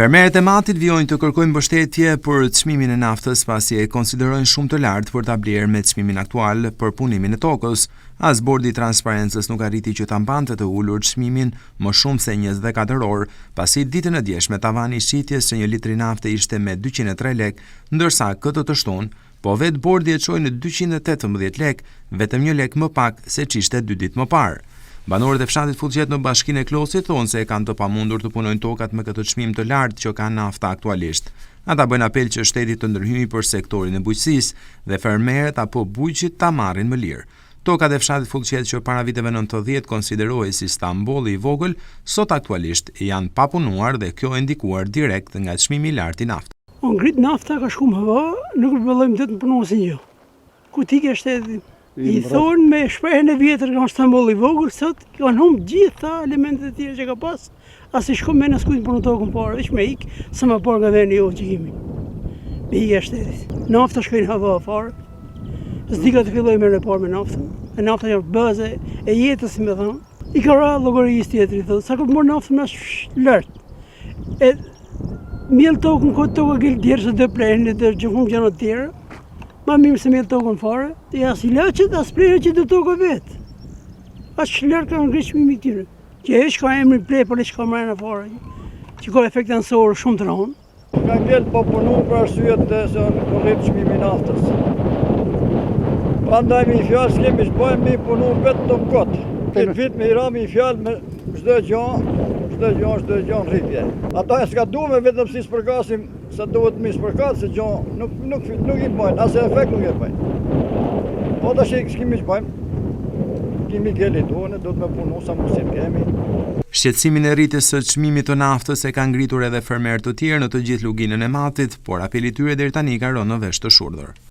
Fermerët e Matit vijojnë të kërkojnë mbështetje për çmimin e naftës pasi e konsiderojnë shumë të lartë për ta blerë me çmimin aktual për punimin e tokës. As bordi i transparencës nuk arriti që ta mbante të ulur çmimin më shumë se 24 orë, pasi ditën e djeshme tavani i shitjes së një litri nafte ishte me 203 lek, ndërsa këtë të shtunë, po vetë bordi e çoi në 218 lek, vetëm 1 lek më pak se ç'ishte 2 ditë më parë. Banorët e fshatit Fullqet në bashkinë e Klosit thonë se kanë të pamundur të punojnë tokat me këtë çmim të lartë që ka nafta aktualisht. Ata bëjnë apel që shteti të ndërhyjë për sektorin e bujqësisë dhe fermerët apo bujqit ta marrin më lirë. Tokat e fshatit Fullqet që para viteve 90 konsiderohej si Stambolli i vogël, sot aktualisht janë papunuar dhe kjo e ndikuar direkt nga çmimi i lartë i naftës. Ngrit nafta ka shku më hava, nuk vëllojmë të punosin gjë. Ku ti ke shteti? I thonë me shprehjen e vjetër nga Stambolli i vogël, sot kanë humbë gjitha elementet e tjera që ka pas, as i shkon me në skujt për në tokën parë, veç me ik, sa më parë nga veni jo që kemi. Me ik e shtetit. Nafta shkojnë hava fare, s'dika të filloj me parë me naftën, e nafta që baze e jetës, si me thonë. I ka ra llogarisë tjetër, i thotë, sa këtë morë naftën me lartë. E mjell tokën, këtë tokë gilë djerë se dhe plejnë, dhe që humbë gjëna të tjera. Ma mirë se mjell tokën fare, e as i laqet, as plejnë që të tokë vetë. As që lërë ka ngritë çmimi këtyre. Që e shka emri plej, për e që ka mrejnë fare, që ka efekt anësor shumë të rënë. Ka ngellë po punu për arsyet të se në rritë çmimi naftës. Prandaj mi fjallë s'kemi shbojmë mi punu vetë të mkotë. Këtë vit me i rami i fjallë me çdo gjë rritje. Ata e s'ka dume vetëm si s'përkasim se duhet mi s'përkat, se gjë nuk i bajnë, asë efekt nuk i bajnë. Po të shikë s'kemi shbojmë, kemi gjellit duhet me punu sa mësim kemi. Shqetësimin e rritjes së çmimit të naftës e ka ngritur edhe fermerë të tjerë në të gjithë luginën e Matit, por apeli i tyre deri tani ka rënë në vesh të shurdhër.